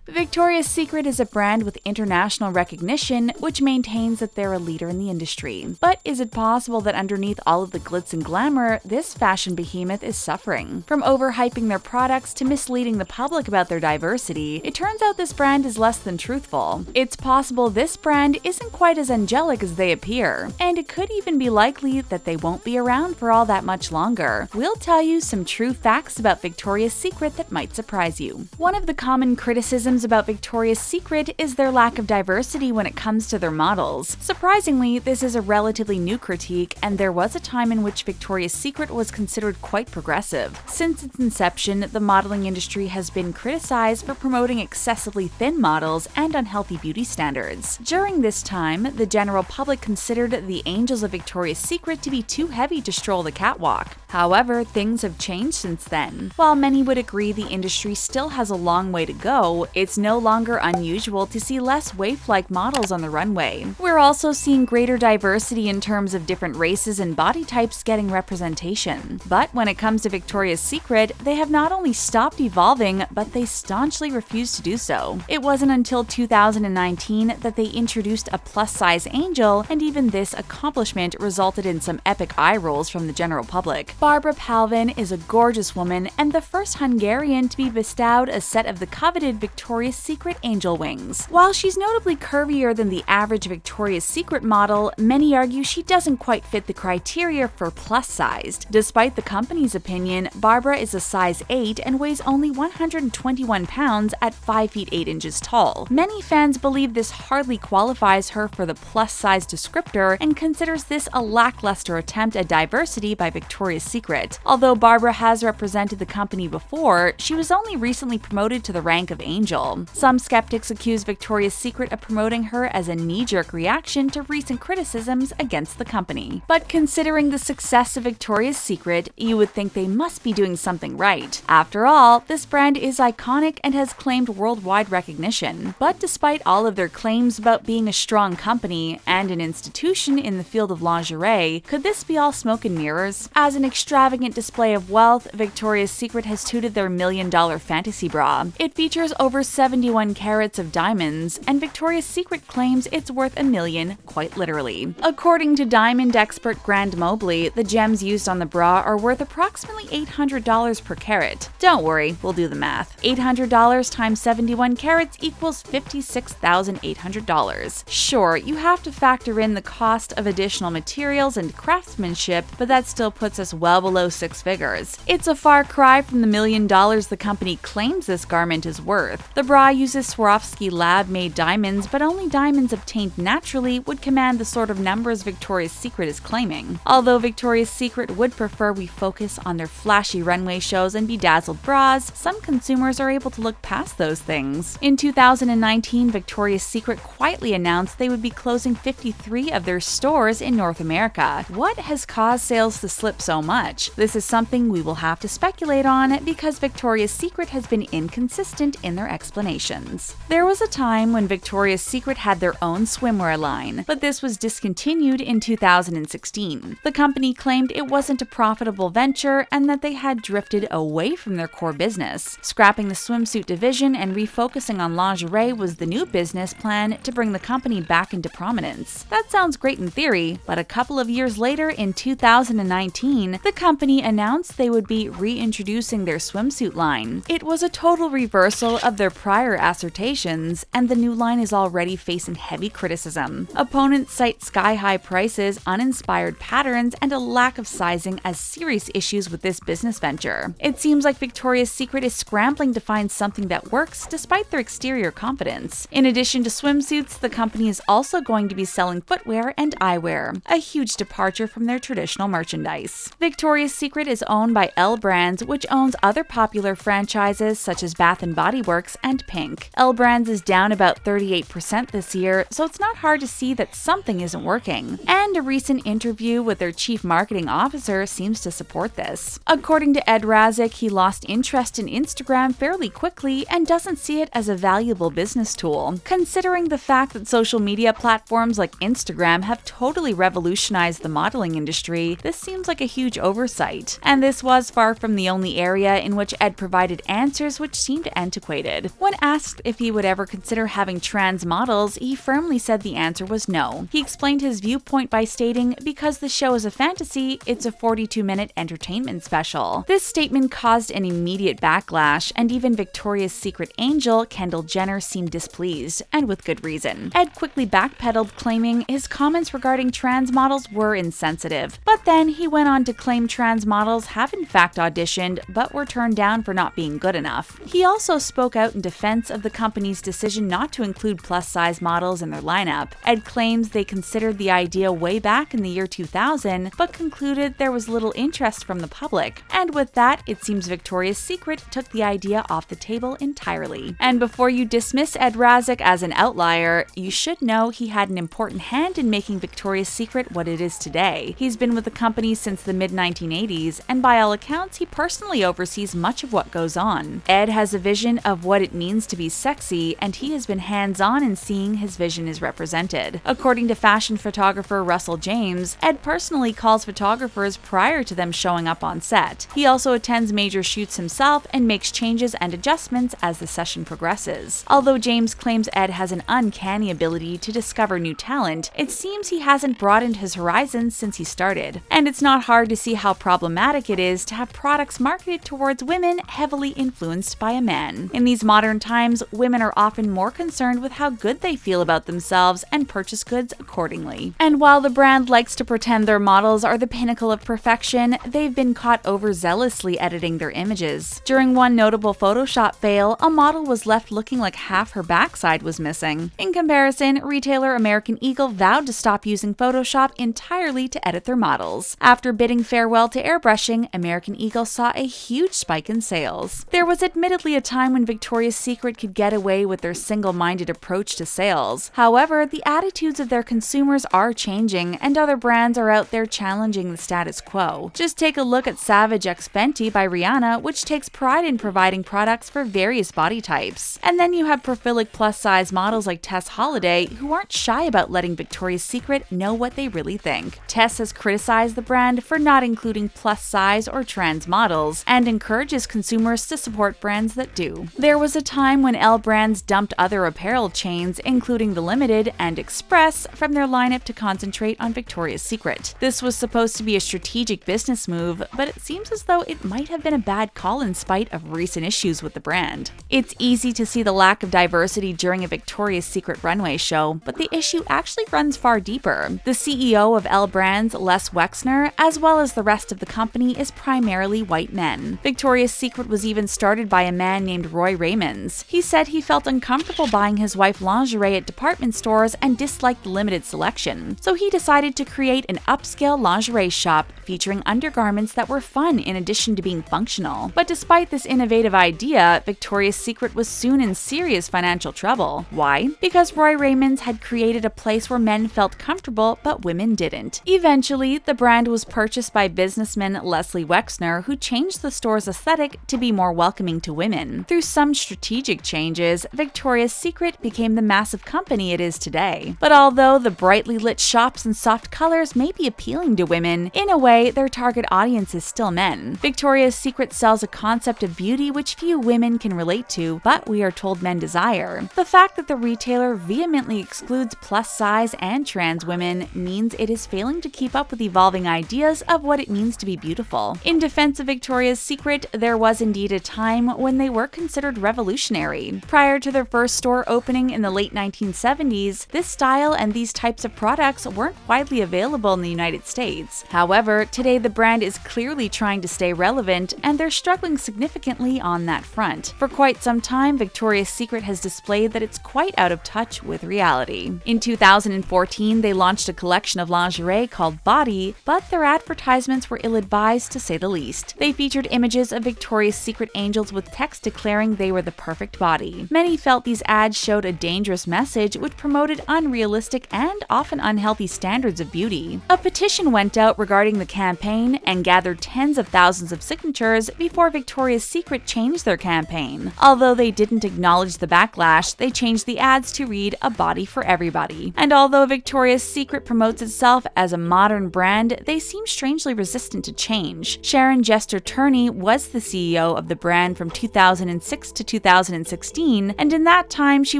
Victoria's Secret is a brand with international recognition, which maintains that they're a leader in the industry. But is it possible that underneath all of the glitz and glamour, this fashion behemoth is suffering? From overhyping their products to misleading the public about their diversity, it turns out this brand is less than truthful. It's possible this brand isn't quite as angelic as they appear, and it could even be likely that they won't be around for all that much longer. We'll tell you some true facts about Victoria's Secret that might surprise you. One of the common criticisms about Victoria's Secret is their lack of diversity when it comes to their models. Surprisingly, this is a relatively new critique, and there was a time in which Victoria's Secret was considered quite progressive. Since its inception, the modeling industry has been criticized for promoting excessively thin models and unhealthy beauty standards. During this time, the general public considered the angels of Victoria's Secret to be too heavy to stroll the catwalk. However, things have changed since then. While many would agree the industry still has a long way to go, it's no longer unusual to see less waif-like models on the runway. We're also seeing greater diversity in terms of different races and body types getting representation. But when it comes to Victoria's Secret, they have not only stopped evolving, but they staunchly refuse to do so. It wasn't until 2019 that they introduced a plus-size angel, and even this accomplishment resulted in some epic eye rolls from the general public. Barbara Palvin is a gorgeous woman and the first Hungarian to be bestowed a set of the coveted Victoria's Secret angel wings. While she's notably curvier than the average Victoria's Secret model, many argue she doesn't quite fit the criteria for plus-sized. Despite the company's opinion, Barbara is a size 8 and weighs only 121 pounds at 5 feet 8 inches tall. Many fans believe this hardly qualifies her for the plus-size descriptor and considers this a lackluster attempt at diversity by Victoria's Secret. Although Barbara has represented the company before, she was only recently promoted to the rank of angel. Some skeptics accuse Victoria's Secret of promoting her as a knee-jerk reaction to recent criticisms against the company. But considering the success of Victoria's Secret, you would think they must be doing something right. After all, this brand is iconic and has claimed worldwide recognition. But despite all of their claims about being a strong company and an institution in the field of lingerie, could this be all smoke and mirrors? As an extravagant display of wealth, Victoria's Secret has touted their $1 million fantasy bra. It features over 71 carats of diamonds, and Victoria's Secret claims it's worth $1 million, quite literally. According to diamond expert Grand Mobley, the gems used on the bra are worth approximately $800 per carat. Don't worry, we'll do the math. $800 times 71 carats equals $56,800. Sure, you have to factor in the cost of additional materials and craftsmanship, but that still puts us well below six figures. It's a far cry from the $1 million the company claims this garment is worth. The bra uses Swarovski lab-made diamonds, but only diamonds obtained naturally would command the sort of numbers Victoria's Secret is claiming. Although Victoria's Secret would prefer we focus on their flashy runway shows and bedazzled bras, some consumers are able to look past those things. In 2019, Victoria's Secret quietly announced they would be closing 53 of their stores in North America. What has caused sales to slip so much? This is something we will have to speculate on because Victoria's Secret has been inconsistent in their explanations. There was a time when Victoria's Secret had their own swimwear line, but this was discontinued in 2016. The company claimed it wasn't a profitable venture and that they had drifted away from their core business. Scrapping the swimsuit division and refocusing on lingerie was the new business plan to bring the company back into prominence. That sounds great in theory, but a couple of years later in 2019, the company announced they would be reintroducing their swimsuit line. It was a total reversal of their prior assertions, and the new line is already facing heavy criticism. Opponents cite sky-high prices, uninspired patterns, and a lack of sizing as serious issues with this business venture. It seems like Victoria's Secret is scrambling to find something that works despite their exterior confidence. In addition to swimsuits, the company is also going to be selling footwear and eyewear, a huge departure from their traditional merchandise. Victoria's Secret is owned by L Brands, which owns other popular franchises such as Bath & Body Works and Pink. L Brands is down about 38% this year, so it's not hard to see that something isn't working. And a recent interview with their chief marketing officer seems to support this. According to Ed Razek, he lost interest in Instagram fairly quickly and doesn't see it as a valuable business tool. Considering the fact that social media platforms like Instagram have totally revolutionized the modeling industry, this seems like a huge oversight. And this was far from the only area in which Ed provided answers which seemed antiquated. When asked if he would ever consider having trans models, he firmly said the answer was no. He explained his viewpoint by stating, "Because the show is a fantasy, it's a 42-minute entertainment special." This statement caused an immediate backlash, and even Victoria's Secret angel, Kendall Jenner, seemed displeased, and with good reason. Ed quickly backpedaled, claiming his comments regarding trans models were insensitive, but then he went on to claim trans models have in fact auditioned, but were turned down for not being good enough. He also spoke out in defense of the company's decision not to include plus-size models in their lineup. Ed claims they considered the idea way back in the year 2000, but concluded there was little interest from the public. And with that, it seems Victoria's Secret took the idea off the table entirely. And before you dismiss Ed Razek as an outlier, you should know he had an important hand in making Victoria's Secret what it is today. He's been with the company since the mid-1980s, and by all accounts, he personally oversees much of what goes on. Ed has a vision of what it means to be sexy, and he has been hands-on in seeing his vision is represented. According to fashion photographer Russell James, Ed personally calls photographers prior to them showing up on set. He also attends major shoots himself and makes changes and adjustments as the session progresses. Although James claims Ed has an uncanny ability to discover new talent, it seems he hasn't broadened his horizons since he started. And it's not hard to see how problematic it is to have products marketed towards women heavily influenced by a man. In these modern times, women are often more concerned with how good they feel about themselves and purchase goods accordingly. And while the brand likes to pretend their models are the pinnacle of perfection, they've been caught overzealously editing their images. During one notable Photoshop fail, a model was left looking like half her backside was missing. In comparison, retailer American Eagle vowed to stop using Photoshop entirely to edit their models. After bidding farewell to airbrushing, American Eagle saw a huge spike in sales. There was admittedly a time when Victoria's Secret could get away with their single-minded approach to sales. However, the attitudes of their consumers are changing, and other brands are out there challenging the status quo. Just take a look at Savage X Fenty by Rihanna, which takes pride in providing products for various body types. And then you have profilic plus-size models like Tess Holliday, who aren't shy about letting Victoria's Secret know what they really think. Tess has criticized the brand for not including plus-size or trans models, and encourages consumers to support brands that do. There was a time when L Brands dumped other apparel chains, including The Limited and Express, from their lineup to concentrate on Victoria's Secret. This was supposed to be a strategic business move, but it seems as though it might have been a bad call in spite of recent issues with the brand. It's easy to see the lack of diversity during a Victoria's Secret runway show, but the issue actually runs far deeper. The CEO of L Brands, Les Wexner, as well as the rest of the company, is primarily white men. Victoria's Secret was even started by a man named Roy Raymonds. He said he felt uncomfortable buying his wife lingerie at department stores and disliked the limited selection, so he decided to create an upscale lingerie shop featuring undergarments that were fun in addition to being functional. But despite this innovative idea, Victoria's Secret was soon in serious financial trouble. Why? Because Roy Raymonds had created a place where men felt comfortable but women didn't. Eventually, the brand was purchased by businessman Leslie Wexner, who changed the store's aesthetic to be more welcoming to women. Through some strategic changes, Victoria's Secret became the massive company it is today. But although the brightly lit shops and soft colors may be appealing to women, in a way, their target audience is still men. Victoria's Secret sells a concept of beauty which few women can relate to, but we are told men desire. The fact that the retailer vehemently excludes plus-size and trans women means it is failing to keep up with evolving ideas of what it means to be beautiful. In defense of Victoria's Secret, there was indeed a time when they were considered revolutionary. Prior to their first store opening in the late 1970s, this style and these types of products weren't widely available in the United States. However, today the brand is clearly trying to stay relevant, and they're struggling significantly on that front. For quite some time, Victoria's Secret has displayed that it's quite out of touch with reality. In 2014, they launched a collection of lingerie called Body, but their advertisements were ill-advised to say the least. They featured images of Victoria's Secret angels with text declaring they were the perfect body. Many felt these ads showed a dangerous message which promoted unrealistic and often unhealthy standards of beauty. A petition went out regarding the campaign and gathered tens of thousands of signatures before Victoria's Secret changed their campaign. Although they didn't acknowledge the backlash, they changed the ads to read "A body for everybody." And although Victoria's Secret promotes itself as a modern brand, they seem strangely resistant to change. Sharon Jester Turney was the CEO of the brand from 2006 to 2008. 2016, and in that time she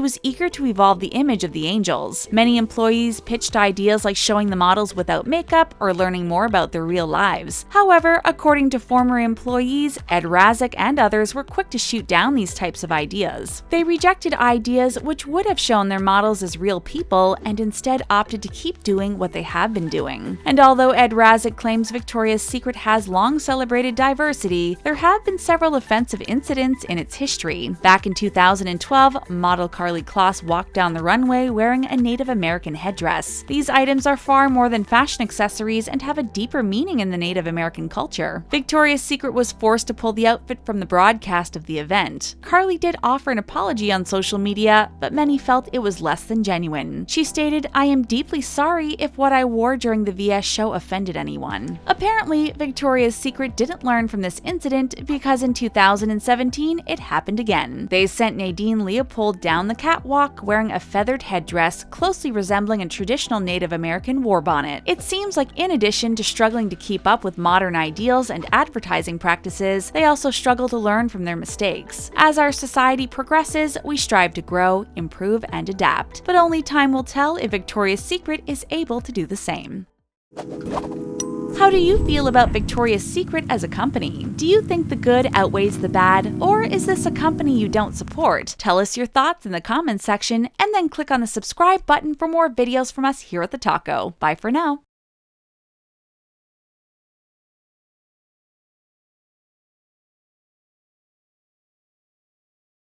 was eager to evolve the image of the angels. Many employees pitched ideas like showing the models without makeup or learning more about their real lives. However, according to former employees, Ed Razek and others were quick to shoot down these types of ideas. They rejected ideas which would have shown their models as real people and instead opted to keep doing what they have been doing. And although Ed Razek claims Victoria's Secret has long celebrated diversity, there have been several offensive incidents in its history. Back in 2012, model Karlie Kloss walked down the runway wearing a Native American headdress. These items are far more than fashion accessories and have a deeper meaning in the Native American culture. Victoria's Secret was forced to pull the outfit from the broadcast of the event. Karlie did offer an apology on social media, but many felt it was less than genuine. She stated, "I am deeply sorry if what I wore during the VS show offended anyone." Apparently, Victoria's Secret didn't learn from this incident because in 2017 it happened again. They sent Nadine Leopold down the catwalk wearing a feathered headdress closely resembling a traditional Native American war bonnet. It seems like in addition to struggling to keep up with modern ideals and advertising practices, they also struggle to learn from their mistakes. As our society progresses, we strive to grow, improve, and adapt. But only time will tell if Victoria's Secret is able to do the same. How do you feel about Victoria's Secret as a company? Do you think the good outweighs the bad, or is this a company you don't support? Tell us your thoughts in the comments section, and then click on the subscribe button for more videos from us here at The Taco. Bye for now.